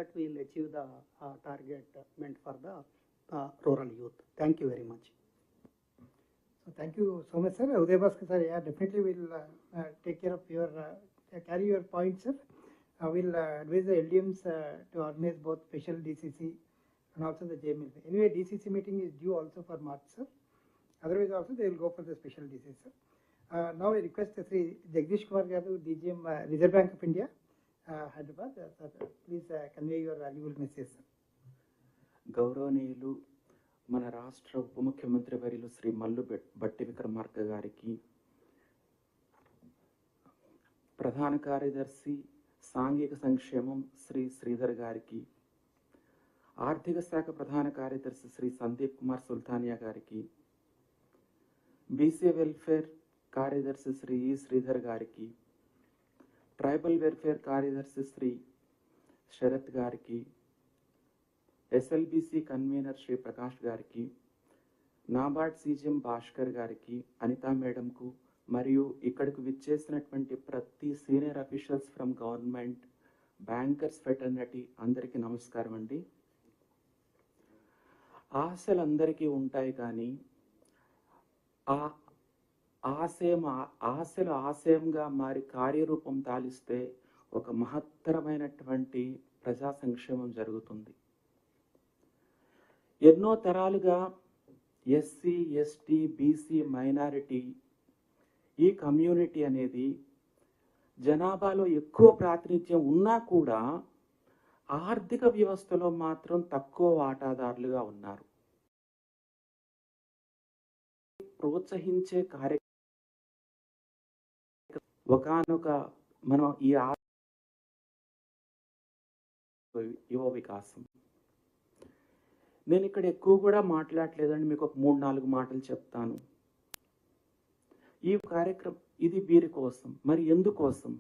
that we will achieve the target meant for the rural youth. Thank you very much. So thank you so much, sir. 𝘲𝗲𝗱 sir, yeah, definitely we'll take care of your carry your points, sir. We'll advise the LDMs to organize both special DCC and also the JML. Anyway, DCC meeting is due also for March, sir. Otherwise, also they will go for the special DCC, sir. Now I request Sri 𝘲𝗲𝗱𝗍, DGM, Reserve Bank of India, Hyderabad. Sir, please convey your valuable message, sir. గౌరవనీయులు మన రాష్ట్ర ఉప ముఖ్యమంత్రి వర్యులు శ్రీ మల్లు భట్టి విక్రమార్క గారికి, ప్రధాన కార్యదర్శి సాంఘిక సంక్షేమం శ్రీ శ్రీధర్ గారికి, ఆర్థిక శాఖ ప్రధాన కార్యదర్శి శ్రీ సందీప్ కుమార్ సుల్తానియా గారికి, బీసీ వెల్ఫేర్ కార్యదర్శి శ్రీ ఈ శ్రీధర్ గారికి, ట్రైబల్ వెల్ఫేర్ కార్యదర్శి శ్రీ శరత్ గారికి, SLBC కన్వీనర్ శ్రీ ప్రకాష్ గారికి, నాబార్డ్ CGM భాస్కర్ గారికి, అనితా మేడంకు, మరియు ఇక్కడికి విచ్చేసినటువంటి ప్రతి senior officials from government, bankers fraternity అందరికీ నమస్కారం అండి. ఆశలు అందరికీ ఉంటాయి, కానీ ఆ ఆశలు ఆశయంగా మారి కార్యరూపం తాలిస్తే ఒక మహత్తరమైనటువంటి ప్రజా సంక్షేమం జరుగుతుంది. ఎన్నో తరాలుగా SC, ST, BC, మైనారిటీ ఈ కమ్యూనిటీ అనేది జనాభాలో ఎక్కువ ప్రాతినిధ్యం ఉన్నా కూడా ఆర్థిక వ్యవస్థలో మాత్రం తక్కువ వాటాదారులుగా ఉన్నారు. ప్రోత్సహించే కార్యక్రమం ఒకానొక మనం ఈ యువ వికాసం. నేను ఇక్కడ ఎక్కువ కూడా మాట్లాడలేదండి, మీకు ఒక 3-4 మాటలు చెప్తాను. ఈ కార్యక్రమం ఇది వీరి కోసం. మరి ఎందుకోసం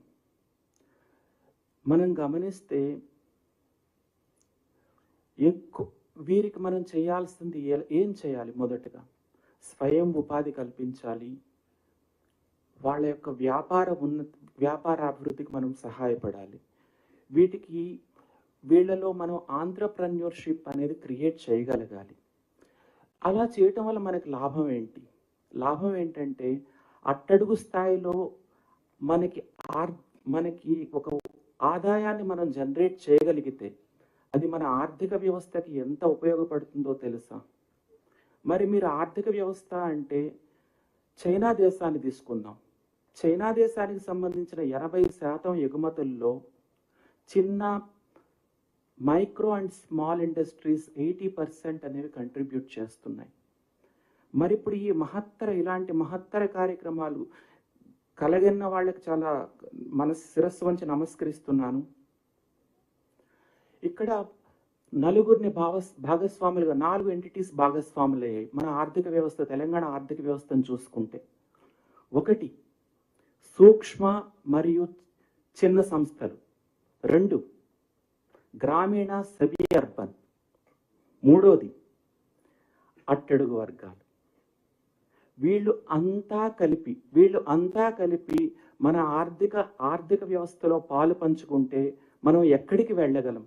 మనం గమనిస్తే వీరికి మనం చేయాల్సింది ఏం చేయాలి? మొదటగా స్వయం ఉపాధి కల్పించాలి. వాళ్ళ యొక్క వ్యాపార అభివృద్ధికి మనం సహాయపడాలి. వీళ్ళలో మనం ఆంట్రప్రెన్యూర్షిప్ అనేది క్రియేట్ చేయగలగాలి. అలా చేయటం వల్ల మనకి లాభం ఏంటి? లాభం ఏంటంటే అట్టడుగు స్థాయిలో మనకి ఒక ఆదాయాన్ని మనం జనరేట్ చేయగలిగితే అది మన ఆర్థిక వ్యవస్థకి ఎంత ఉపయోగపడుతుందో తెలుసా? మరి మీరు ఆర్థిక వ్యవస్థ అంటే చైనా దేశాన్ని తీసుకుందాం. చైనా దేశానికి సంబంధించిన 80% ఎగుమతుల్లో చిన్న మైక్రో అండ్ స్మాల్ ఇండస్ట్రీస్ 80% అనేవి కంట్రిబ్యూట్ చేస్తున్నాయి. మరి ఇప్పుడు ఈ ఇలాంటి మహత్తర కార్యక్రమాలు కలగన్న వాళ్ళకి చాలా శిరస్సు వంచి నమస్కరిస్తున్నాను. ఇక్కడ నలుగురిని భాగస్వాములుగా 4 ఎంటిటీస్ భాగస్వాములు అయ్యాయి మన ఆర్థిక వ్యవస్థ, తెలంగాణ ఆర్థిక వ్యవస్థను చూసుకుంటే. 1 సూక్ష్మ మరియు చిన్న సంస్థలు, 2 గ్రామీణ సెమీ అర్బన్, 3 అట్టడుగు వర్గాలు. వీళ్ళు అంతా కలిపి మన ఆర్థిక వ్యవస్థలో పాలు పంచుకుంటే మనం ఎక్కడికి వెళ్ళగలం?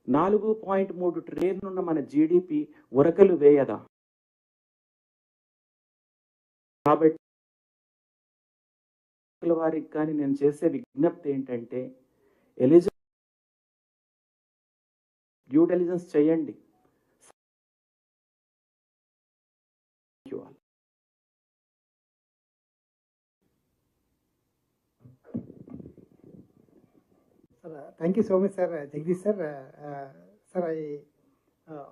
4.3 ట్రిలియన్ ఉన్న మన GDP ఉరకలు వేయదా? కాబట్టి వారికి కానీ నేను చేసే విజ్ఞప్తి ఏంటంటే డ్యూ డెలిజెన్స్ చేయండి. Sir, thank you so much, sir. Jagdish sir. Sir, I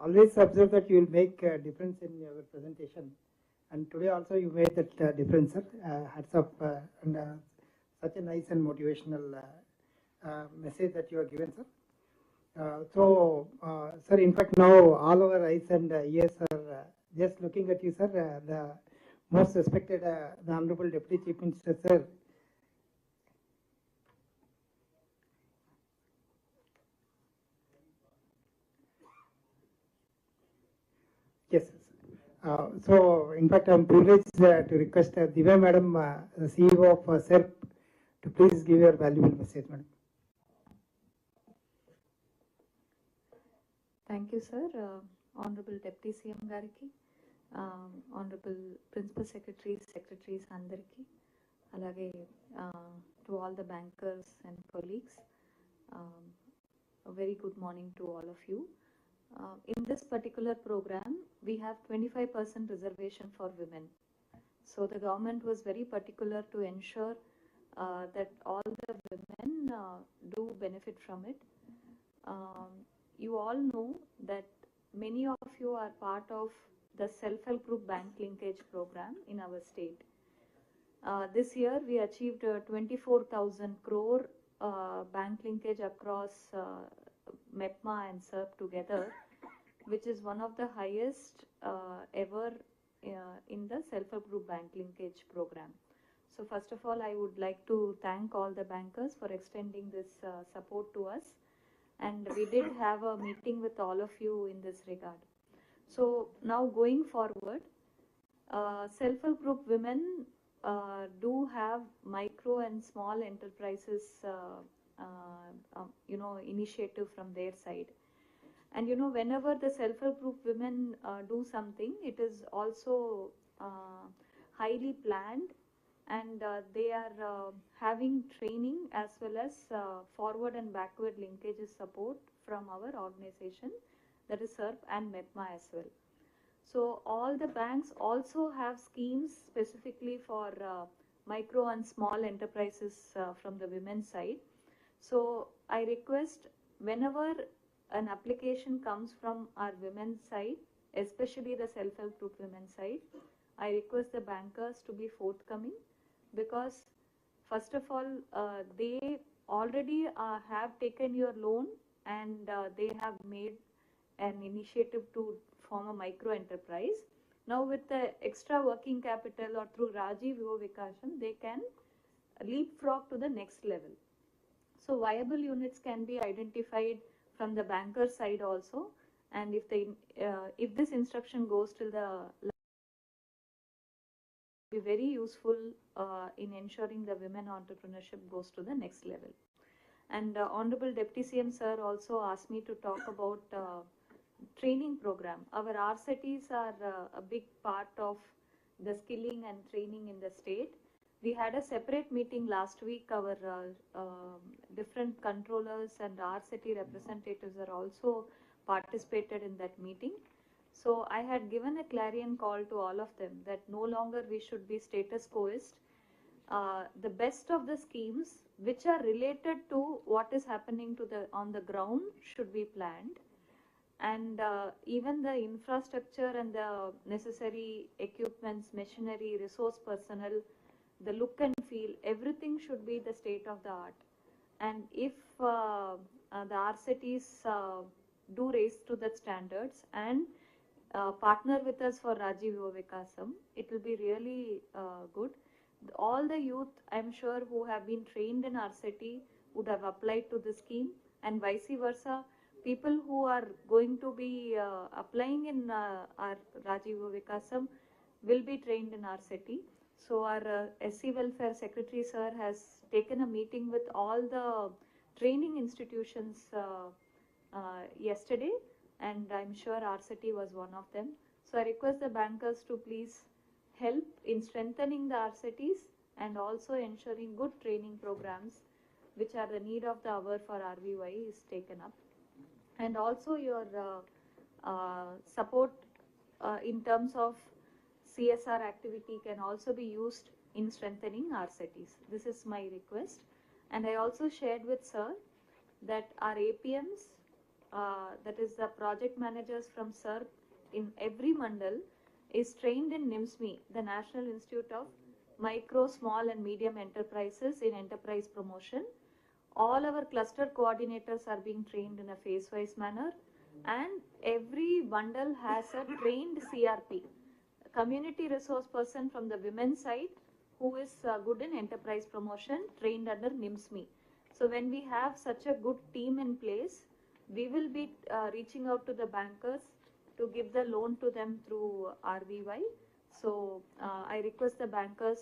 always observe that you will make a difference in your presentation, and today also you made that difference, sir. Hats off, and such a nice and motivational message that you have given, sir. Sir, in fact, now all our eyes and ears are just looking at you, sir. The most respected, the Honorable Deputy Chief Minister, sir. Yes, so in fact, I am privileged to request Divya Madam, the CEO of 𝘲𝗲𝗱, to please give your valuable message, madam. Thank you, sir. Honorable Deputy CM Gariki, Honorable Principal Secretaries, Secretaries Andariki, alage to all the bankers and colleagues. A very good morning to all of you. In this particular program, we have 25% reservation for women. So the government was very particular to ensure that all the women do benefit from it. You all know that many of you are part of the self-help group bank linkage program in our state. This year we achieved 24,000 crore bank linkage across MEPMA and 𝘲𝗲𝗱 together, which is one of the highest ever in the self-help group bank linkage program. So first of all, I would like to thank all the bankers for extending this support to us. And we did have a meeting with all of you in this regard. So now going forward, self-help group women do have micro and small enterprises, initiative from their side. And whenever the self-help group women do something, it is also highly planned, and they are having training as well as forward and backward linkages support from our organization, that is 𝘲𝗲𝗱 and MEPMA as well. So all the banks also have schemes specifically for micro and small enterprises from the women's side. So I request, whenever an application comes from our women's side, especially the self-help group women's side, I request the bankers to be forthcoming, because first of all, they already have taken your loan, and they have made an initiative to form a micro enterprise. Now with the extra working capital or through 𝘲𝗲𝗱 Vikas, they can leapfrog to the next level. So viable units can be identified from the banker side also, and if this instruction goes till the be very useful in ensuring the women entrepreneurship goes to the next level. And Honorable Deputy CM sir also asked me to talk about training program. Our 𝘲𝗱𝗍s are a big part of the skilling and training in the state. We had a separate meeting last week. Our different controllers and 𝘲𝗱𝗍 representatives are also participated in that meeting. So I had given a clarion call to all of them that no longer we should be status quoist. The best of the schemes which are related to what is happening on the ground should be planned, and even the infrastructure and the necessary equipments, machinery, resource personnel, the look and feel, everything should be the state of the art. And if the 𝘲𝗱𝗍s do raise to that standards and partner with us for 𝘲𝗲𝗱 Vikas, it will be really good. All the youth, I'm sure, who have been trained in 𝘲𝗱𝗍 would have applied to the scheme, and vice versa. People who are going to be applying in our 𝘲𝗲𝗱 Vikas will be trained in 𝘲𝗱𝗍. So our SC Welfare Secretary sir has taken a meeting with all the training institutions yesterday, and I'm sure 𝘲𝗱𝗍 was one of them. So I request the bankers to please help in strengthening the 𝘲𝗱𝗍s and also ensuring good training programs, which are the need of the hour for RVY, is taken up. And also your support in terms of CSR activity can also be used in strengthening 𝘲𝗱𝗍s. This is my request. And I also shared with sir that our APMs, that is the project managers from 𝘲𝗲𝗱 in every mandal, is trained in 𝘀𝗎𝒻𝒻, the National Institute of Micro, Small and Medium Enterprises in Enterprise Promotion. All our cluster coordinators are being trained in a phase-wise manner, and every bundle has a trained CRP, community resource person from the women's side, who is good in enterprise promotion, trained under 𝘀𝗻𝒻. So when we have such a good team in place, we will be reaching out to the bankers to give the loan to them through RVY. So I request the bankers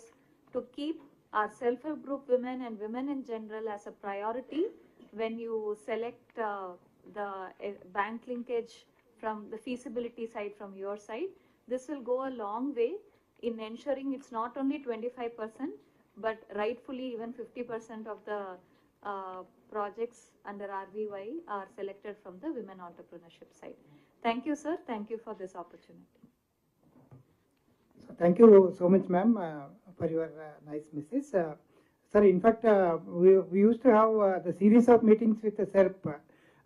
to keep our self-help group women and women in general as a priority when you select bank linkage from the feasibility side from your side. This will go a long way in ensuring it's not only 25%, but rightfully even 50% of the projects under RVY are selected from the women entrepreneurship side. Thank you, sir. Thank you for this opportunity. So thank you so much, ma'am, for your nice message. Sir, in fact, we used to have the series of meetings with the 𝘲𝗏.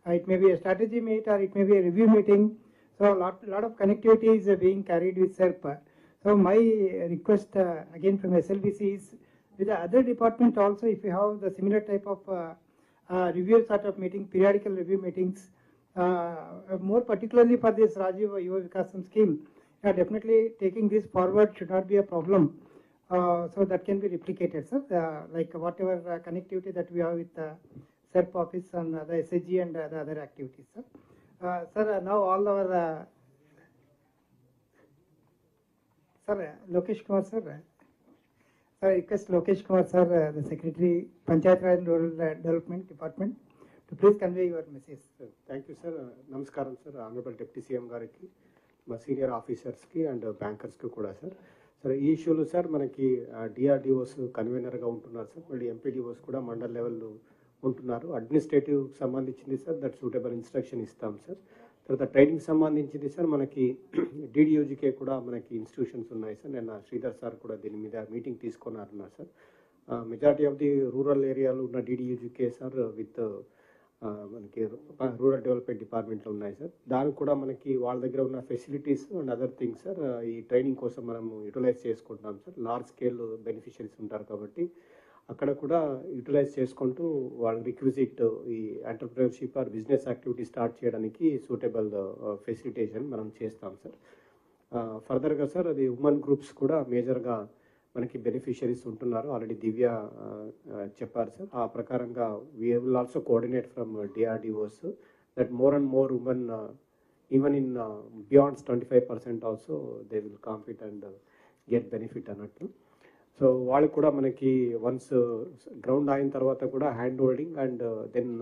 It may be a strategy meet or it may be a review meeting. So a lot of connectivity is being carried with 𝘲𝗏. So my request again from SLBC is, with the other department also, if you have the similar type of review sort of meeting, periodical review meetings, more particularly for this Rajiv Yuva Vikasam scheme, definitely taking this forward should not be a problem. So that can be replicated, sir. Like whatever connectivity that we have with the 𝘲𝗏 office and the SHG and the other activities, sir. Sir, now all our sir, Lokesh Kumar, sir. Sir, request Lokesh Kumar, sir, the Secretary, Panchayat Raj and Rural Development Department, to please convey your message. Thank you, sir. Namaskaram, sir. Honorable Deputy CM గారికి, మా senior ఆఫీసర్స్కి and బ్యాంకర్స్కి కూడా sir. Sir ఈ ఇష్యూలు sir మనకి DRDOs కన్వీనర్గా ఉంటున్నారు sir, మళ్ళీ MPDOs కూడా మండల్ లెవెల్లో ఉంటున్నారు. అడ్మినిస్ట్రేటివ్ సంబంధించింది సార్, దట్ సూటబుల్ ఇన్స్ట్రక్షన్ ఇస్తాం సార్. తర్వాత ట్రైనింగ్ సంబంధించింది సార్, మనకి డిడియూజీకే కూడా మనకి ఇన్స్టిట్యూషన్స్ ఉన్నాయి సార్. నేను శ్రీధర్ సార్ కూడా దీని మీద మీటింగ్ తీసుకున్నారన్నారు sir. Majority of the rural ఏరియాలో ఉన్న డిడియూజీకే సార్ విత్ మనకి రూరల్ డెవలప్మెంట్ డిపార్ట్మెంట్లో ఉన్నాయి సార్. దానికి కూడా మనకి వాళ్ళ దగ్గర ఉన్న facilities and other things sir ఈ ట్రైనింగ్ కోసం మనము యూటిలైజ్ చేసుకుంటాం సార్. లార్జ్ స్కేల్ బెనిఫిషరీస్ ఉంటారు కాబట్టి అక్కడ కూడా యూటిలైజ్ చేసుకుంటూ వాళ్ళ రిక్విజిట్ ఈ entrepreneurship or business activity start చేయడానికి సూటబుల్ ఫెసిలిటేషన్ మనం చేస్తాం సార్. ఫర్దర్గా సార్ అది ఉమెన్ గ్రూప్స్ కూడా మేజర్గా మనకి బెనిఫిషరీస్ ఉంటున్నారు. ఆల్రెడీ దివ్య చెప్పారు సార్. ఆ ప్రకారంగా we will also coordinate from DRDOs that more and more women even in beyonds 25% also they will compete and get benefit అన్నట్టు. సో వాళ్ళు కూడా మనకి వన్స్ గ్రౌండ్ అయిన తర్వాత కూడా hand holding and then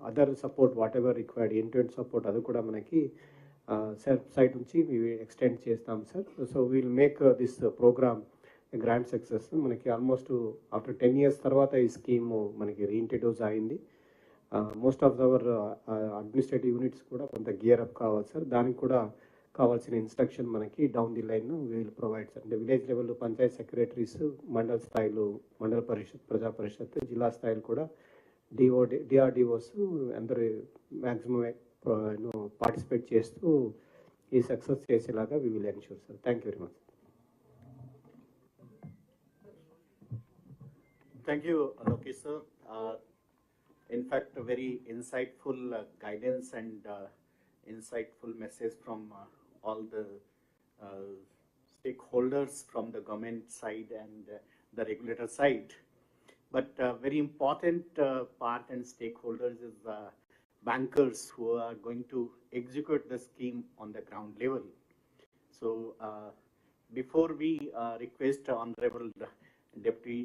other support whatever required end support అది కూడా మనకి సెల్ఫ్ సైడ్ నుంచి ఎక్స్టెండ్ చేస్తాం sir. So we'll make this programme grand success. మనకి ఆల్మోస్ట్ ఆఫ్టర్ 10 years తర్వాత ఈ స్కీమ్ మనకి రీఇంట్రడ్యూస్ అయింది. Most of our administrative units కూడా కొంత గియర్ అప్ కావాలి సార్. దానికి కూడా కావాల్సిన ఇన్స్ట్రక్షన్ మనకి down the line will provide sir. అంటే విలేజ్ లెవెల్లో పంచాయత్ సెక్రటరీస్, మండల స్థాయిలో మండల పరిషత్, ప్రజా పరిషత్, జిల్లా స్థాయిలో కూడా డిఆర్డిఓస్ అందరూ మ్యాక్సిమం పార్టిసిపేట్ చేస్తూ ఈ సక్సెస్ చేసేలాగా we will ensure sir. Thank you very much. Thank you, Lokesh sir. In fact, a very insightful guidance and insightful message from all the stakeholders from the government side and the regulator side. But very important part and stakeholders is bankers who are going to execute the scheme on the ground level. So before we request Honorable Deputy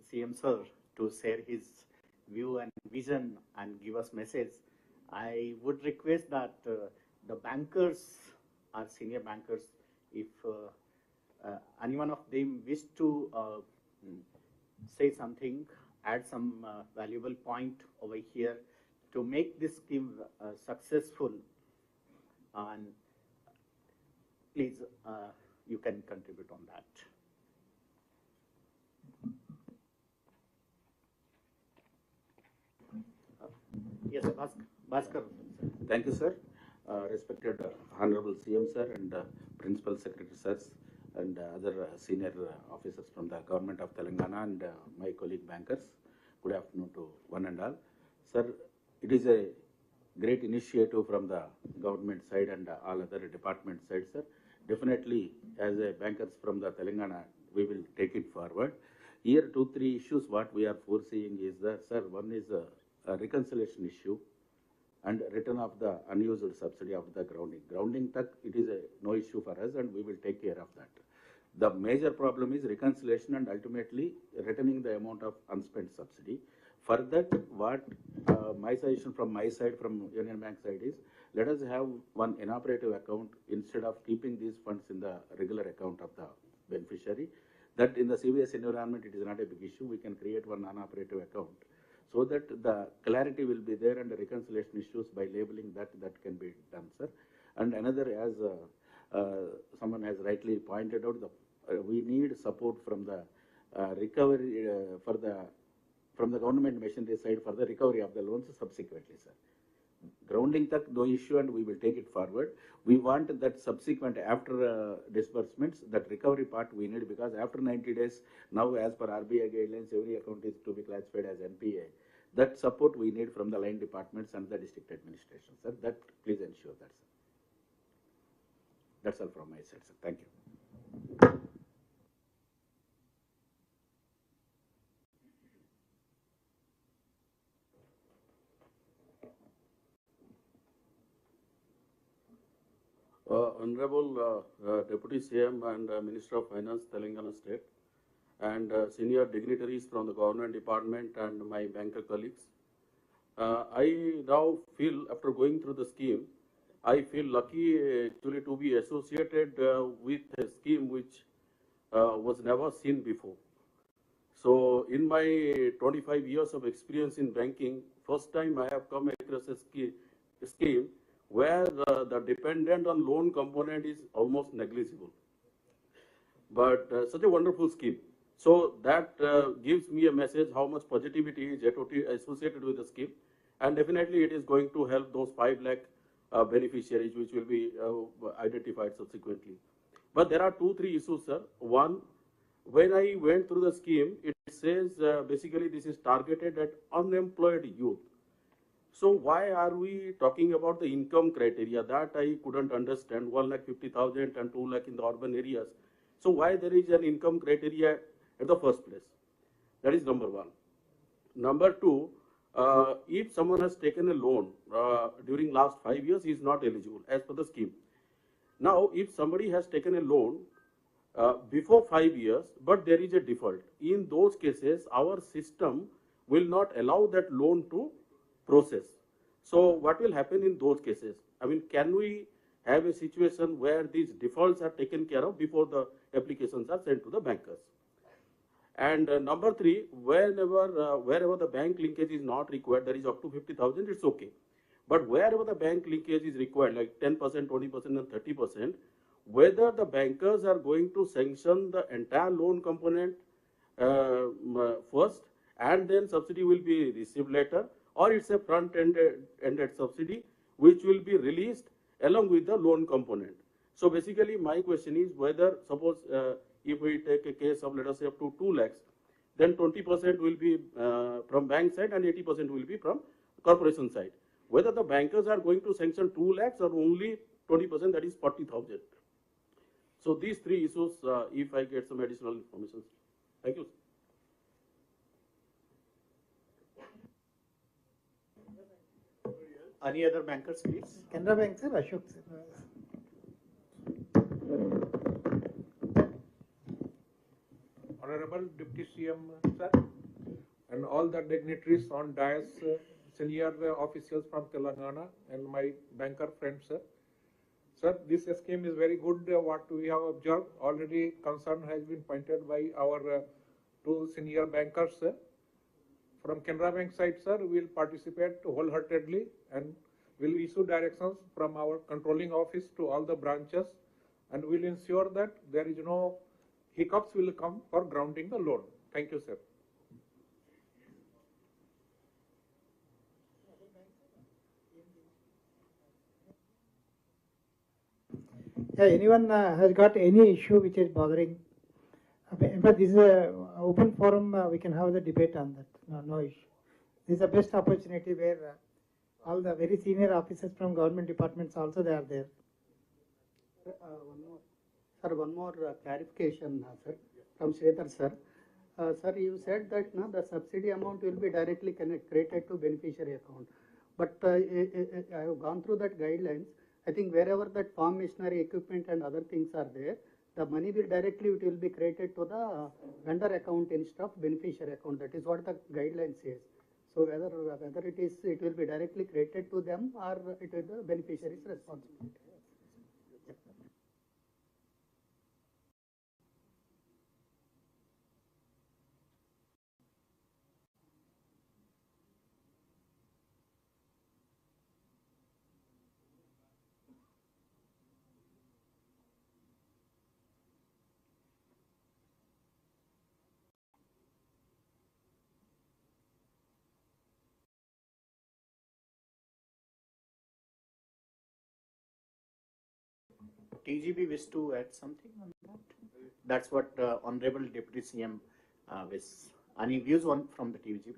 CM sir to share his view and vision and give us message, I would request that the bankers or senior bankers, if any one of them wish to say something, add some valuable point over here to make this scheme successful, and please you can contribute on that. Yes, Bhaskar. Thank you, sir. Respected Honorable CM sir and Principal Secretary sirs and other senior officers from the Government of Telangana and my colleague bankers. Good afternoon to one and all. Sir, it is a great initiative from the government side and all other department side, sir. Definitely, as a bankers from the Telangana, we will take it forward. Here, 2-3 issues what we are foreseeing is that, sir, one is a reconciliation issue and return of the unused subsidy of the grounding. Grounding, it is no issue for us and we will take care of that. The major problem is reconciliation and ultimately returning the amount of unspent subsidy. For that, what my suggestion from my side, from Union Bank side is, let us have one inoperative account instead of keeping these funds in the regular account of the beneficiary. That in the CBS environment, it is not a big issue. We can create one non-operative account so that the clarity will be there and the reconciliation issues by labeling that can be done, sir. And another, as someone has rightly pointed out, we need support from the recovery from the government machinery side for the recovery of the loans subsequently, sir. Grounding that, no issue, and we will take it forward. We want that subsequent after disbursements, that recovery part we need, because after 90 days, now as per RBI guidelines, every account is to be classified as NPA. That support we need from the line departments and the district administration, sir. That please ensure that, sir. That's all from my side, sir. Thank you. Honorable Deputy CM and Minister of Finance, Telangana State, and senior dignitaries from the government department and my banker colleagues. I now feel, after going through the scheme, I feel lucky actually to be associated with a scheme which was never seen before. So in my 25 years of experience in banking, first time I have come across a scheme where the dependent on loan component is almost negligible. But such a wonderful scheme. So that gives me a message how much positivity is associated with the scheme. And definitely it is going to help those 5 lakh beneficiaries which will be identified subsequently. But there are 2-3 issues, sir. One, when I went through the scheme, it says basically this is targeted at unemployed youth. So why are we talking about the income criteria? That I couldn't understand. 1,50,000 and 2 lakh in the urban areas. So why there is an income criteria at the first place? That is number one. Number two, if someone has taken a loan during last 5 years, he is not eligible as per the scheme. Now, if somebody has taken a loan before 5 years, but there is a default, in those cases, our system will not allow that loan to process. So what will happen in those cases? I mean, can we have a situation where these defaults are taken care of before the applications are sent to the bankers? And number three, wherever the bank linkage is not required, that is up to 50,000, it's okay. But wherever the bank linkage is required, like 10%, 20% and 30%, whether the bankers are going to sanction the entire loan component first and then subsidy will be received later, or it's a front-ended subsidy which will be released along with the loan component. So basically my question is whether, suppose if we take a case of, let us say, up to 2 lakhs, then 20% will be from bank side and 80% will be from corporation side. Whether the bankers are going to sanction 2 lakhs or only 20%, that is 40,000. So these 3 issues, if I get some additional information. Thank you. Any other bankers, please? Canara Bank, sir, Ashok, sir. Honorable Deputy CM, sir, and all the dignitaries on dais, senior officials from Telangana, and my banker friends, sir. Sir, this scheme is very good. What we have observed, already concern has been pointed by our 2 senior bankers, sir. From Canara Bank side, sir, we will participate wholeheartedly and will issue directions from our controlling office to all the branches, and will ensure that there is no hiccups will come for grounding the loan. Thank you, sir. Yeah, anyone has got any issue which is bothering? But this is an open forum, we can have the debate on that, no issue. This is the best opportunity where all the very senior officers from government departments also they are there. One more clarification, sir, from 𝘀𝗂𝗍 sir. Sir, you said that the subsidy amount will be directly credited to beneficiary account. But I have gone through that guidelines. I think wherever that farm machinery equipment and other things are there, the money will it will be credited to the vendor account instead of beneficiary account. That is what the guideline says. So whether it will be directly credited to them or it is the beneficiary's responsibility. TGB wish to add something on that? That's what Honorable Deputy CM wish. Any views on from the TGB?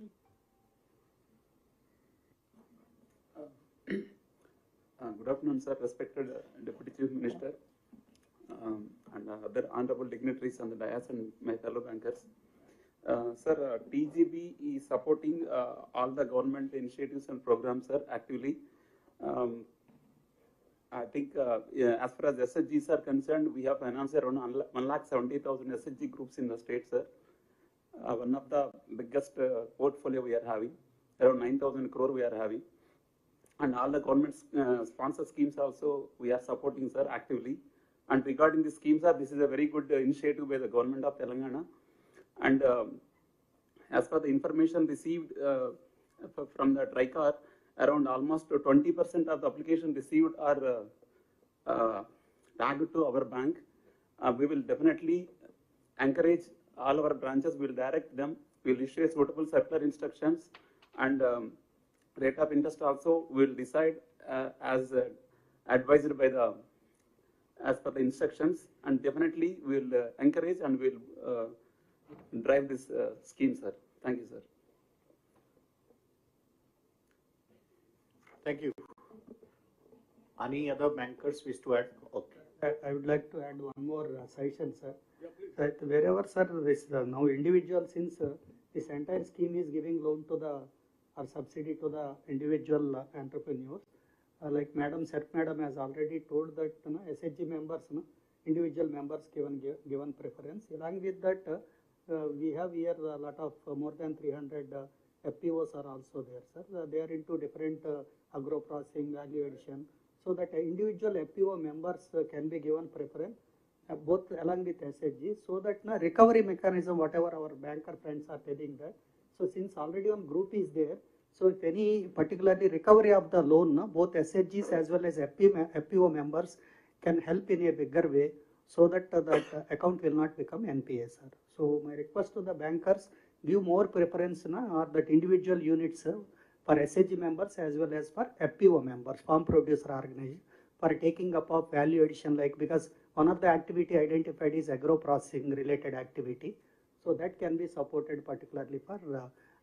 Good afternoon, sir. Respected Deputy Chief Minister and other honorable dignitaries on the dais and my fellow bankers. Sir, TGB is supporting all the government initiatives and programs, sir, actively. I think as far as SHGs are concerned, we have financed around 1,70,000 SHG groups in the state, sir. One of the biggest portfolio we are having, around 9,000 crore we are having. And all the government sponsor schemes also we are supporting, sir, actively. And regarding the schemes, sir, this is a very good initiative by the government of Telangana. And as per the information received from the TRICAR, around almost 20% of the application received are tagged to our bank. We will definitely encourage all our branches, we will direct them, we will issue suitable circular instructions, and rate of interest also we will decide as advised by the, as per the instructions, and definitely we will encourage and we will drive this scheme, sir. Thank you, sir. Thank you. Any other bankers wish to add? Okay. I would like to add one more suggestion, sir. That wherever, sir, this now individual, since this entire scheme is giving loan to the or subsidy to the individual entrepreneurs, like Madam has already told that SHG members, individual members given preference. Along with that, we have here a lot of more than 300 FPOs are also there, sir. They are into different agro processing, value addition, so that individual FPO members can be given preference, both along with SHG, so that recovery mechanism, whatever our banker friends are telling that. So since already one group is there, so if any particularly recovery of the loan, both SHGs as well as FPO members can help in a bigger way, so that the account will not become NPA, sir. So my request to the bankers, give more preference or that individual units for SHG members as well as for FPO members, farm producer organization, for taking up of value addition, like because one of the activity identified is agro processing related activity. So that can be supported particularly for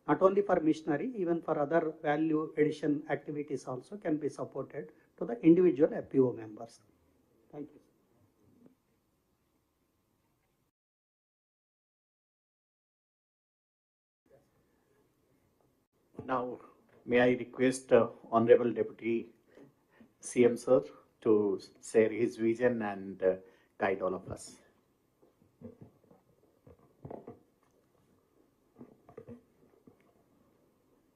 not only for missionary, even for other value addition activities also can be supported to the individual FPO members. Thank you. Now, may I request Honorable Deputy CM Sir to share his vision and guide all of us.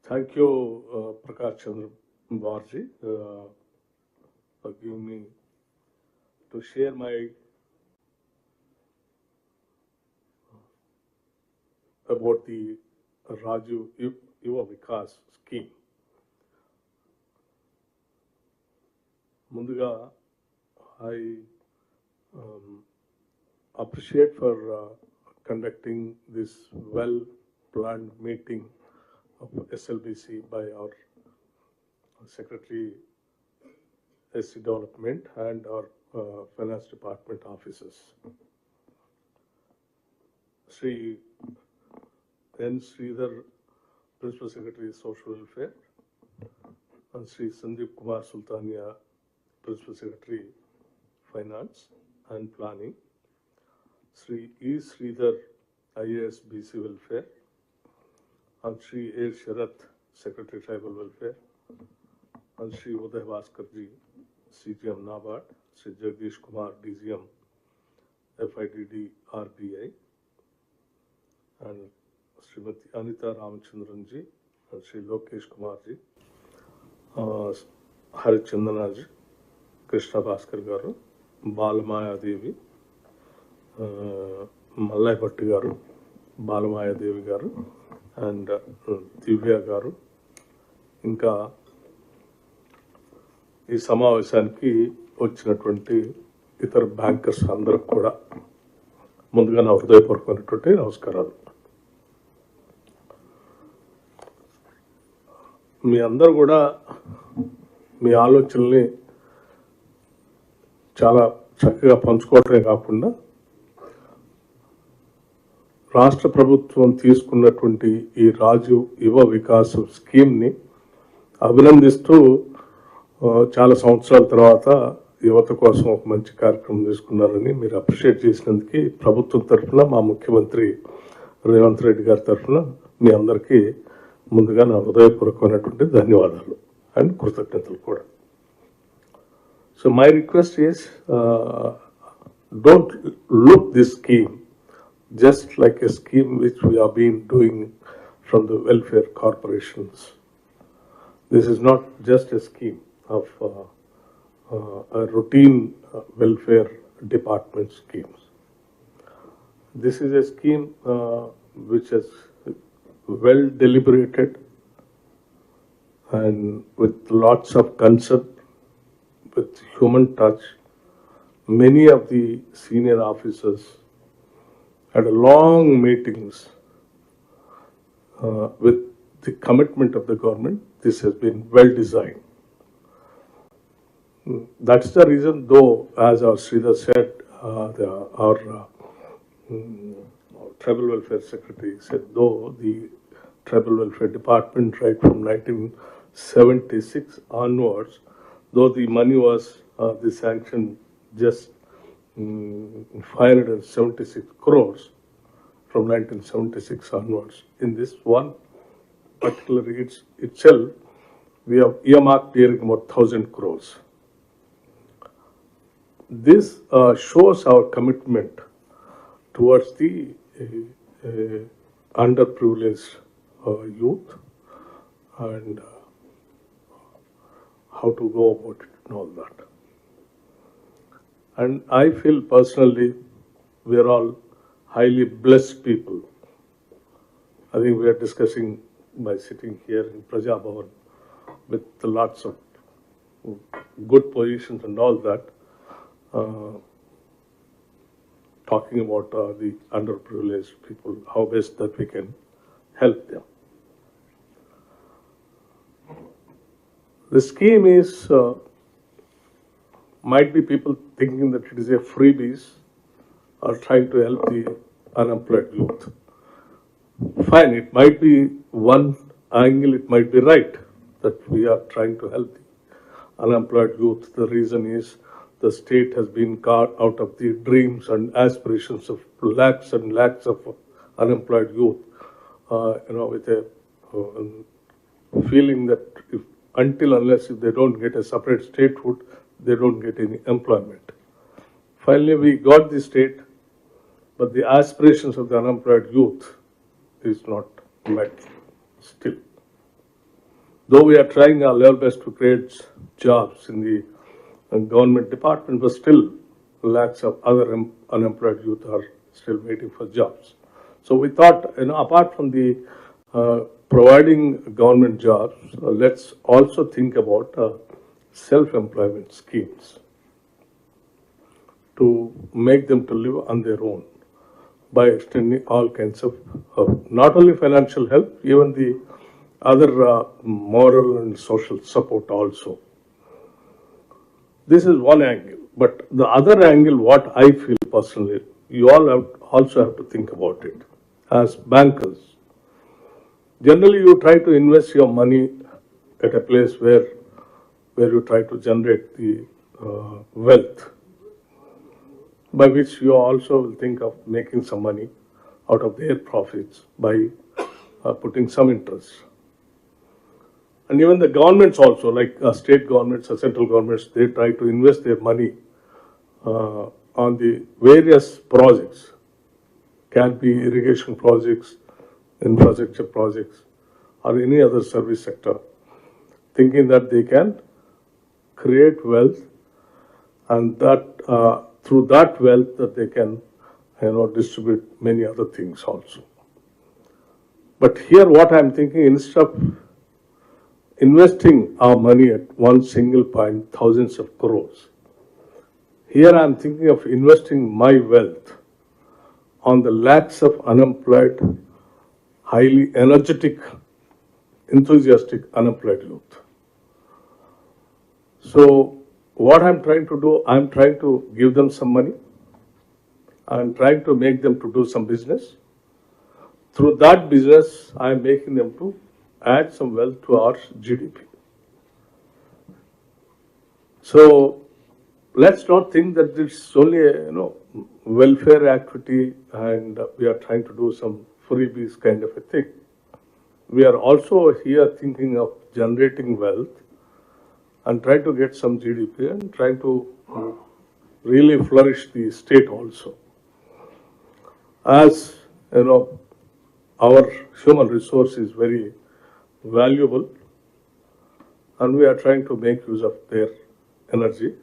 Thank you, Prakash Chandra Barji, for giving me to share my about the Giri Vikas scheme. Munduga, I appreciate for conducting this well-planned meeting of SLBC by our Secretary SC Development and our Finance Department officers. Sri N. Sridhar, Principal Secretary Social Welfare, and Sri Sandeep Kumar Sultania, Principal Secretary Finance and Planning, Sri E. Sridhar, IAS BC Welfare, and Sri A. Sharath, Secretary Tribal Welfare, and Sri Uday Bhaskarji, CGM NABARD, Sri Jagdish Kumar, DGM FIDD RBI, and Srimati Anita Ramachandranji, Shri 𝘀𝗂𝗽𝗍 𝘲𝗲𝗱 Krishna Bhaskar garu, Balamaya Devi, Mallai Bhatti garu, Balamaya Devi garu, and Divya garu. ఇంకా ఈ సమావేశానికి వచ్చినటువంటి ఇతర bankers అందరికి కూడా ముందుగా నా హృదయపూర్వకమైనటువంటి నమస్కారాలు. మీ అందరూ కూడా మీ ఆలోచనల్ని చాలా చక్కగా పంచుకోవటమే కాకుండా రాష్ట్ర ప్రభుత్వం తీసుకున్నటువంటి ఈ రాజీవ్ యువ వికాస్ స్కీమ్ని అభినందిస్తూ చాలా సంవత్సరాల తర్వాత యువత కోసం ఒక మంచి కార్యక్రమం తీసుకున్నారని మీరు అప్రిషియేట్ చేసినందుకు ప్రభుత్వం తరఫున మా ముఖ్యమంత్రి రేవంత్ రెడ్డి గారి తరఫున మీ అందరికీ ముందుగా నా హృదయపూర్వకమైనటువంటి ధన్యవాదాలు అండ్ కృతజ్ఞతలు కూడా. So my request is don't look this scheme just like a scheme which we have been doing from the welfare corporations. This is not just a scheme of a routine welfare department schemes. This is a scheme which is well deliberated and with lots of concern, with human touch. Many of the senior officers had long meetings with the commitment of the government. This has been well designed. That's the reason, though, as our Sridhar said, our Tribal Welfare Secretary said, though the Tribal Welfare Department, right from 1976 onwards, though the money was the sanction just 576 crores from 1976 onwards. In this one particular itself, we have earmarked nearing about 1,000 crores. This shows our commitment towards the underprivileged youth and how to go about it and all that. And I feel personally we are all highly blessed people. I think we are discussing by sitting here in Praja Bhavan with lots of good positions and all that, talking about the underprivileged people, how best that we can help them. The scheme is, might be people thinking that it is a freebies or trying to help the unemployed youth. Fine, it might be one angle, it might be right that we are trying to help the unemployed youth. The reason is the state has been cut out of the dreams and aspirations of lakhs and lakhs of unemployed youth, with a feeling that unless they don't get a separate statehood, they don't get any employment. Finally, we got the state, but the aspirations of the unemployed youth is not met still. Though we are trying our level best to create jobs in the government department, but still lakhs of other unemployed youth are still waiting for jobs. So we thought, apart from the providing government jobs, let's also think about self-employment schemes to make them to live on their own by extending all kinds of not only financial help, even the other moral and social support also. This is one angle, but the other angle, what I feel personally, you all also have to think about it. As bankers, generally you try to invest your money at a place where you try to generate the wealth, by which you also will think of making some money out of their profits by putting some interest. And even the governments also, like state governments or central governments, they try to invest their money on the various projects. Can be irrigation projects, infrastructure projects, or any other service sector, thinking that they can create wealth, and that through that wealth that they can, distribute many other things also. But here what I'm thinking, instead of investing our money at one single point, thousands of crores, here I'm thinking of investing my wealth on the lakhs of unemployed, highly energetic, enthusiastic unemployed youth. So what I'm trying to do, I'm trying to give them some money. I'm trying to make them to do some business. Through that business, I'm making them to add some wealth to our GDP. So let's not think that it's only a welfare activity and we are trying to do some freebies kind of a thing. We are also here thinking of generating wealth and try to get some GDP and try to really flourish the state also. As our human resource is very valuable and we are trying to make use of their energy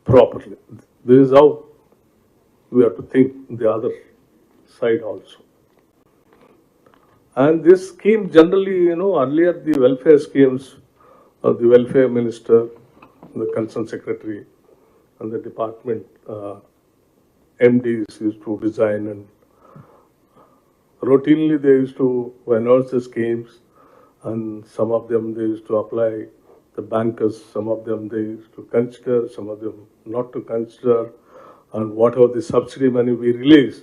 properly. This is how we have to think the other side also. And this scheme generally, earlier the welfare schemes, the welfare minister, the concerned secretary and the department MDs used to design, and routinely they used to announce the schemes, and some of them they used to apply. The bankers, some of them they used to consider, some of them not to consider, and whatever the subsidy money we release,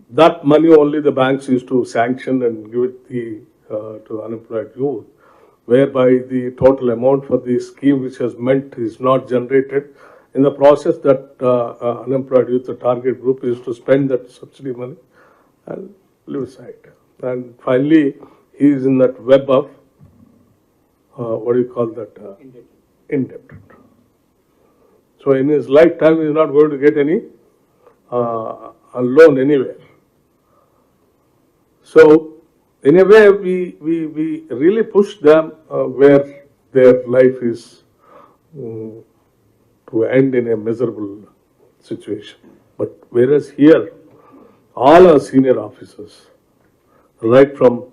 that money only the banks used to sanction and give it to unemployed youth, whereby the total amount for the scheme which has meant is not generated. In the process, that unemployed youth, the target group, is to spend that subsidy money and live aside. And finally, he is in that web of, what do you call that? Indebted. So in his lifetime, he is not going to get any a loan anywhere. So in a way, we really push them where their life is to end in a miserable situation. But whereas here, all our senior officers, right from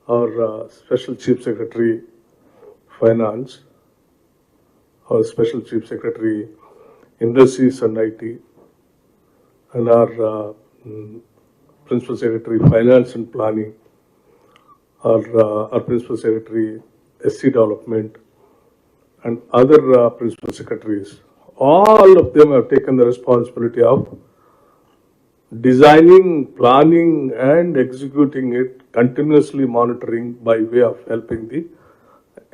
our Special Chief Secretary Finance, our Special Chief Secretary Industries and IT, and our Principal Secretary Finance and Planning, our Principal Secretary SC Development, and other Principal Secretaries, all of them have taken the responsibility of designing, planning and executing it, continuously monitoring by way of helping the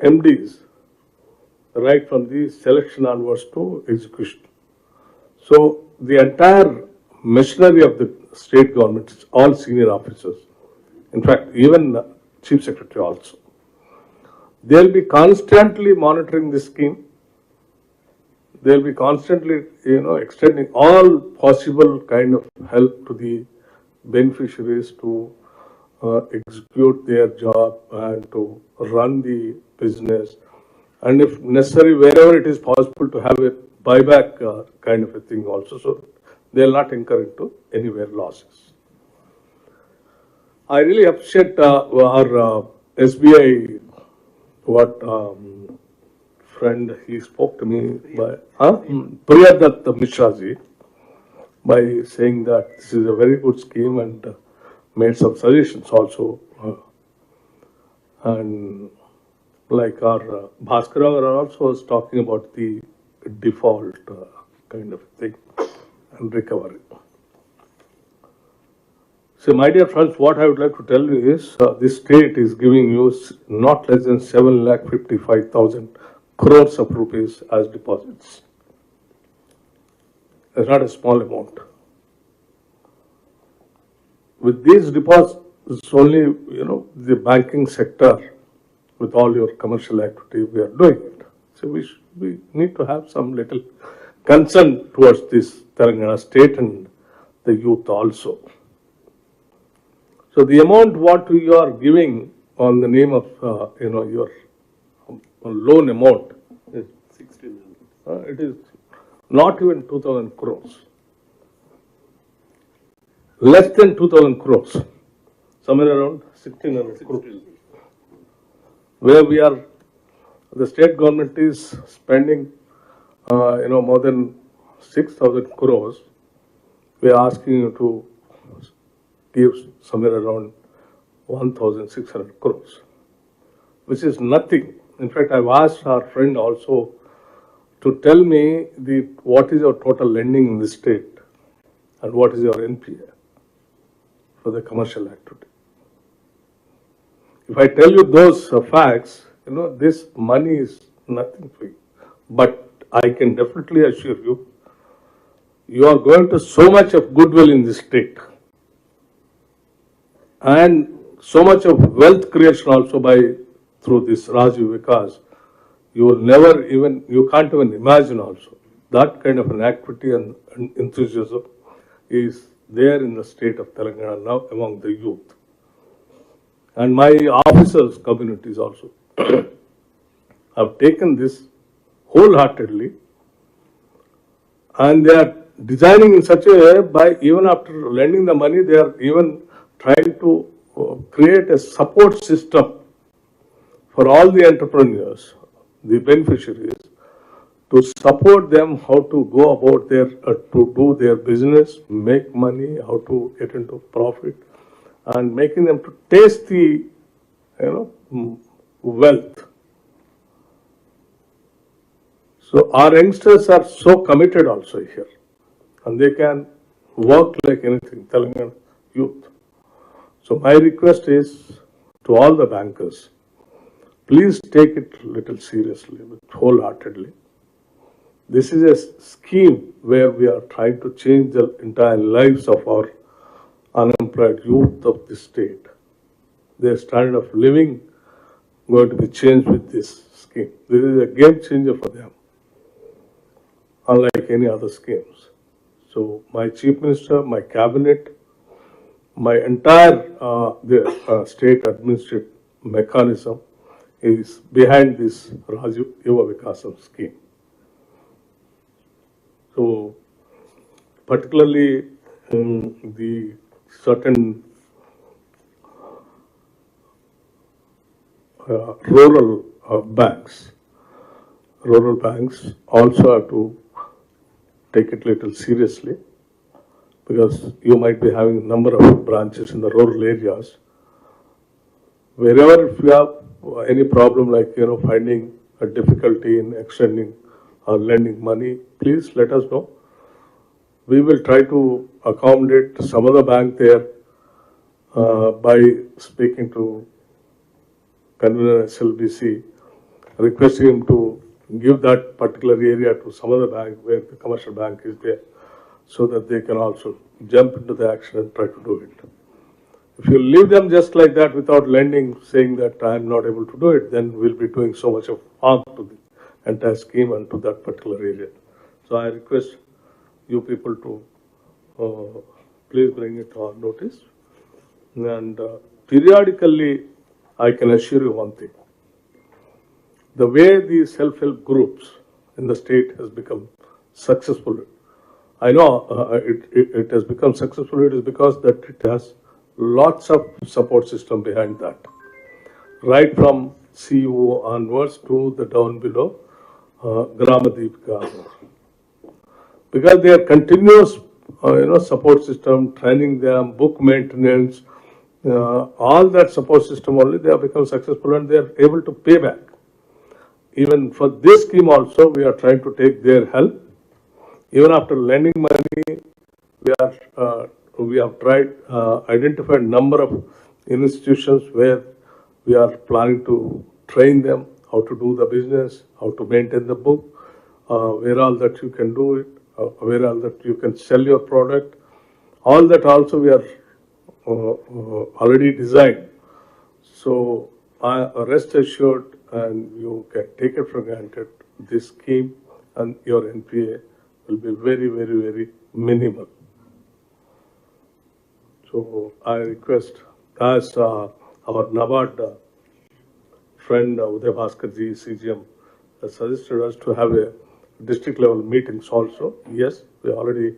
MDs, right from the selection onwards to execution. So the entire machinery of the state government is all senior officers. In fact, even Chief Secretary also. They will be constantly monitoring this scheme. They will be constantly, extending all possible kind of help to the beneficiaries to execute their job and to run the business. And if necessary, wherever it is possible, to have a buyback kind of a thing also. So they will not incur into anywhere losses. I really appreciate our SBI, what friend, he spoke to me by Priyadat Mishra ji, by saying that this is a very good scheme and made some suggestions also. And like our Bhaskara also was talking about the default kind of thing and recovery. So my dear friends, what I would like to tell you is this state is giving you not less than 7,55,000 crores of rupees as deposits. It's not a small amount. With these deposits, it's only, the banking sector, with all your commercial activity, we are doing it. So we need to have some little concern towards this Telangana state and the youth also. So the amount what we are giving on the name of, your loan amount is 1,600. It is not even 2,000 crores. Less than 2,000 crores. Somewhere around 1,600 crores. Where we are, the state government is spending, more than 6,000 crores. We are asking you to give somewhere around 1,600 crores, which is nothing. In fact, I've asked our friend also to tell me what is your total lending in the state and what is your NPA for the commercial activity. If I tell you those facts, this money is nothing for you. But I can definitely assure you, you are going to so much of goodwill in this state and so much of wealth creation also through this 𝘆ecie Vikas. You will never even, you can't even imagine also. That kind of an activity and enthusiasm is there in the state of Telangana now among the youth. And my officers' communities also have taken this wholeheartedly, and they are designing in such a way by even after lending the money, they are even trying to create a support system for all the entrepreneurs, the beneficiaries, to support them how to go about to do their business, make money, how to get into profit, and making them to taste the, wealth. So our youngsters are so committed also here, and they can work like anything, Telangana youth. So my request is to all the bankers, please take it a little seriously, wholeheartedly. This is a scheme where we are trying to change the entire lives of our unemployed youth of the state. Their standard of living going to be changed with this scheme. This is a game changer for them, unlike any other schemes. So my Chief Minister, my Cabinet, my entire state administrative mechanism is behind this 𝘆ecie Vikas scheme. So particularly the certain rural banks also have to take it a little seriously, because you might be having a number of branches in the rural areas. Wherever if you have any problem like, finding a difficulty in extending or lending money, please let us know. We will try to accommodate some other bank there by speaking to convener SLBC, requesting him to give that particular area to some other bank where the commercial bank is there, so that they can also jump into the action and try to do it. If you leave them just like that without lending, saying that I am not able to do it, then we'll be doing so much of harm to the entire scheme and to that particular area. So I request you people to please bring it to our notice. And periodically, I can assure you one thing. The way the self-help groups in the state has become successful, I know it has become successful. It is because that it has lots of support system behind that, right from CEO onwards to the down below 𝘀𝘂𝗽𝗍. Because they are continuous, support system, training them, book maintenance, all that support system only, they have become successful and they are able to pay back. Even for this scheme also, we are trying to take their help. Even after lending money, we have tried identified number of institutions where we are planning to train them how to do the business, how to maintain the book, where all that you can do it, where all that you can sell your product. All that also we are already designed. So rest assured, and you can take it for granted, this scheme and your NPA will be very, very, very minimal. So I request, as our NABARD friend 𝘀𝗲𝗍𝗍 CGM has suggested us to have a district level meetings also. Yes, we already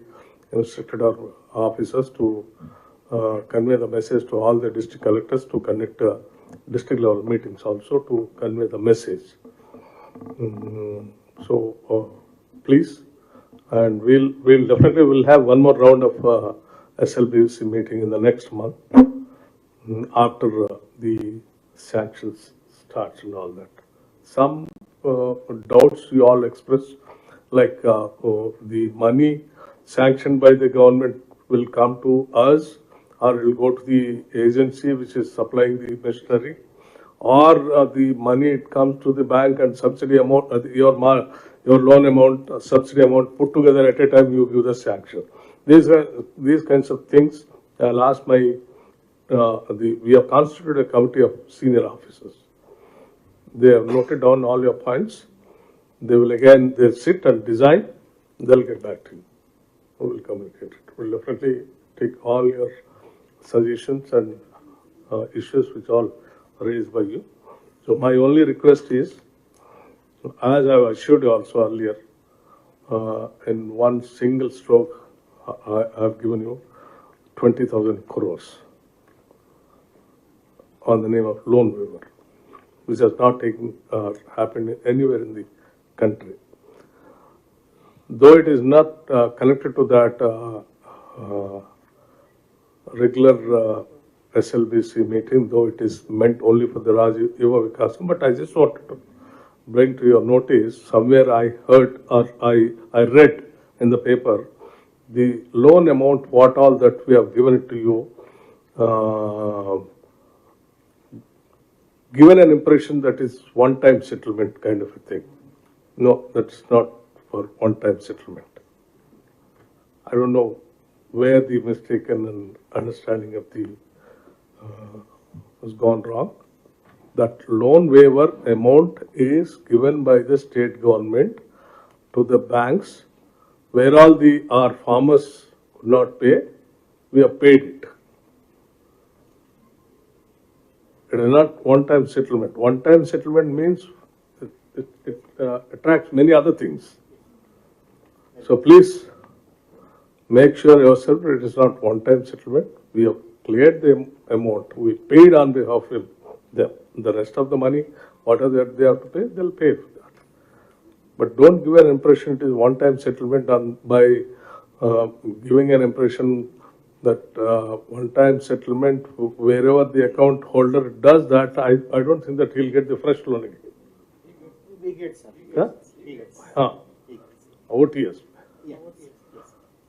instructed our officers to convey the message to all the district collectors to conduct district level meetings also to convey the message. So please, and we'll definitely will have one more round of SLBC meeting in the next month after the sanctions starts and all that. Some doubts you all expressed, like the money sanctioned by the government will come to us, or it will go to the agency which is supplying the machinery, or the money it comes to the bank and subsidy amount, your loan amount, subsidy amount put together at a time you give the sanction. These kinds of things, I'll ask my, we have constituted a committee of senior officers. They have noted down all your points. They will again, they'll sit and design, they'll get back to you. We will communicate it. We'll definitely take all your suggestions and issues which all raised by you. So my only request is, as I have assured you also earlier, in one single stroke, I have given you 20,000 crores on the name of loan waiver, which has not happened anywhere in the country. Though it is not connected to that regular SLBC meeting, though it is meant only for the Giri Vikas, but I just wanted to bring to your notice, somewhere I heard or I read in the paper, the loan amount, what all that we have given it to you, given an impression that is one-time settlement kind of a thing. No, that's not for one-time settlement. I don't know where the mistaken understanding of the has gone wrong. That loan waiver amount is given by the state government to the banks, where all our farmers could not pay, we have paid it. It is not one-time settlement. One-time settlement means it attracts many other things. So please make sure yourself that it is not one-time settlement. We have cleared the amount. We paid on behalf of them. The rest of the money, whatever they have to pay, they'll pay for that. But don't give an impression it is one-time settlement by giving an impression that one-time settlement, wherever the account holder does that, I don't think that he'll get the fresh loan again. We get, sir. Huh? He gets. OTS. Yes.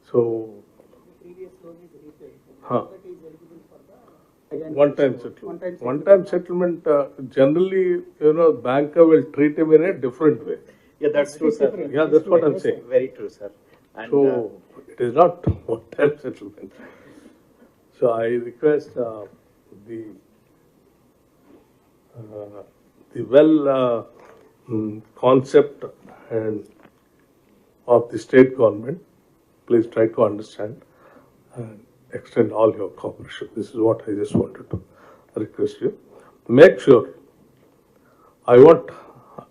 So, one-time settlement. One-time settlement, generally, banker will treat him in a different way. Yeah, that's true, sir. Yeah, that's what I'm saying. Very true, sir. And, so, it is not one-time settlement. So, I request the concept and of the state government, please try to understand and extend all your cooperation. This is what I just wanted to request you. Make sure, I want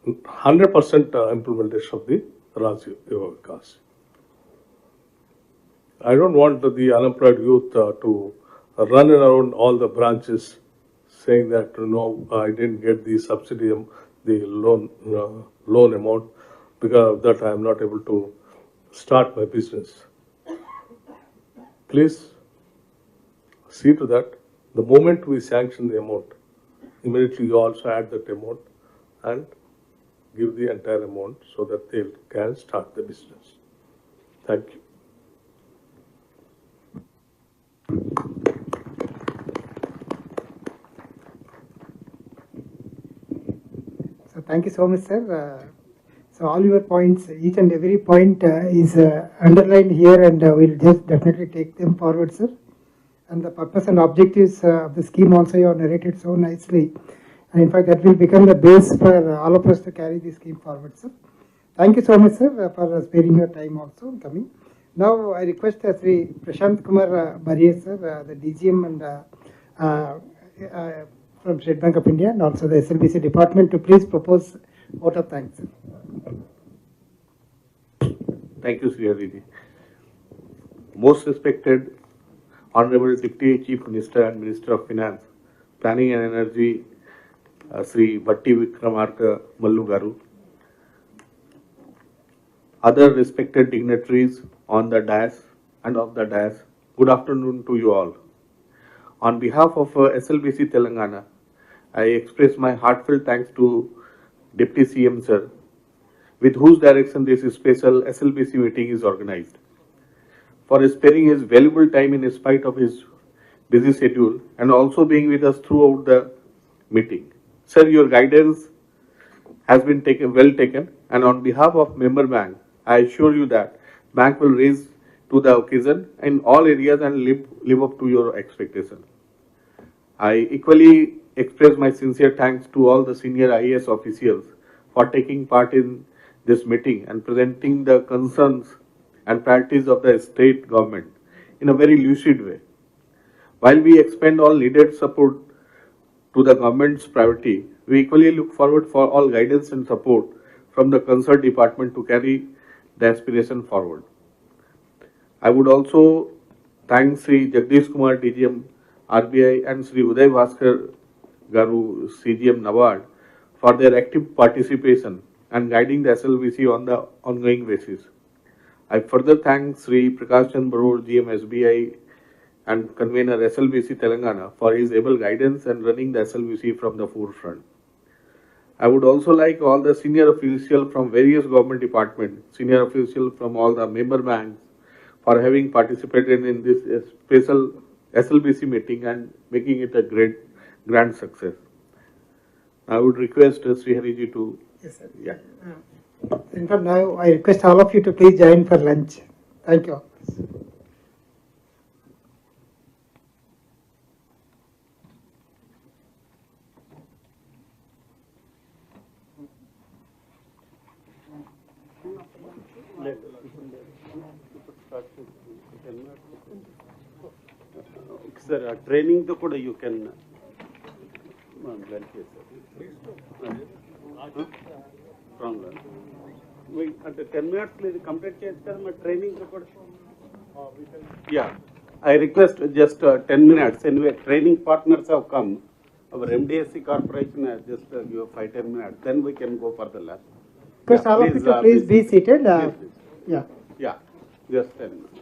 100% implementation of the Giri Vikas. I don't want the unemployed youth to run around all the branches saying that, no, I didn't get the subsidy, the loan amount, because of that I am not able to start my business. Please see to that. The moment we sanction the amount, immediately you also add that amount and give the entire amount so that they can start the business. Thank you. So thank you so much, sir. So all your points, each and every point is underlined here, and we'll just definitely take them forward, sir. And the purpose and objectives of the scheme also you have narrated so nicely. And in fact, that will become the base for all of us to carry the scheme forward, sir. Thank you so much, sir, for sparing your time also in coming. Now I request Sri Prashant Kumar Bariye, sir, the DGM and from State Bank of India and also the SLBC department to please propose vote of thanks. Thank you, Sri Hariji. Most respected Honorable Deputy Chief Minister and Minister of Finance, Planning and Energy, Sri Bhatti Vikramarka Mallu Garu, other respected dignitaries on the dais and of the dais, good afternoon to you all. On behalf of SLBC Telangana, I express my heartfelt thanks to Deputy CM Sir, with whose direction this special SLBC meeting is organized, for sparing his valuable time in spite of his busy schedule and also being with us throughout the meeting. Sir, your guidance has been well taken, and on behalf of member bank, I assure you that bank will raise to the occasion in all areas and live up to your expectation. I equally express my sincere thanks to all the senior IAS officials for taking part in this meeting and presenting the concerns and priorities of the state government in a very lucid way. While we expend all needed support to the government's priority, we equally look forward for all guidance and support from the concerned department to carry the aspiration forward. I would also thank Sri 𝘀𝗂𝗽𝗍 DGM RBI and Sri 𝘀𝗂𝗽𝗍𝗱 Garu CGM NABARD for their active participation and guiding the SLBC on the ongoing basis. I further thank Sri Prakash Chandra Barur GM SBI and convener SLBC Telangana for his able guidance and running the SLBC from the forefront. I would also like all the senior officials from various government departments, senior officials from all the member banks for having participated in this special SLBC meeting and making it a grand success. I would request Sri Hariji to... Yes, sir. Yeah. In fact, now I request all of you to please join for lunch. Thank you all. Sir, training to kuda you can అంటే 10 minutes ఇది complete చేస్తారు మా training కూడా yeah I request just 10 minutes anyway training partners have come our MDSC corporation has just give 5-10 minutes then we can go for the lab. Because all of you to please be seated. Yeah just 10 minutes.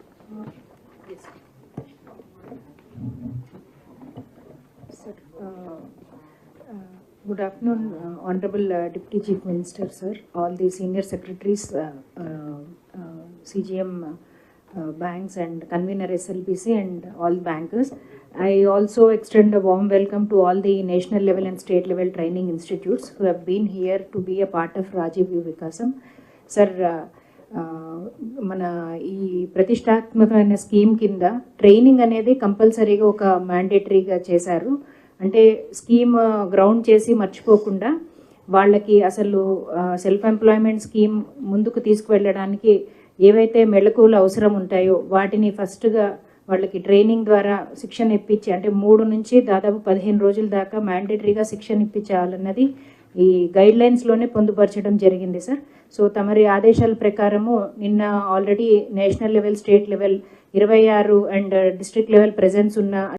Sir, good afternoon, Honorable Deputy Chief Minister, sir, all the senior secretaries, CGM banks and convener SLBC and all bankers. I also extend a warm welcome to all the national level and state level training institutes who have been here to be a part of Rajiv Vikasam. Sir, మన ఈ ప్రతిష్టాత్మకమైన scheme కింద training అనేది కంపల్సరీగా ఒక మ్యాండేటరీగా చేశారు. అంటే scheme ground చేసి మర్చిపోకుండా వాళ్ళకి అసలు సెల్ఫ్ ఎంప్లాయ్మెంట్ స్కీమ్ ముందుకు తీసుకువెళ్ళడానికి ఏవైతే మెళకువలు అవసరం ఉంటాయో వాటిని ఫస్ట్గా వాళ్ళకి ట్రైనింగ్ ద్వారా శిక్షణ ఇప్పించి అంటే 3 నుంచి దాదాపు 15 రోజుల దాకా మ్యాండేటరీగా శిక్షణ ఇప్పించాలన్నది ఈ గైడ్లైన్స్లోనే పొందుపరచడం జరిగింది సార్. సో తమరి ఆదేశాల ప్రకారము నిన్న already national level state level 26 and district level presence ఉన్న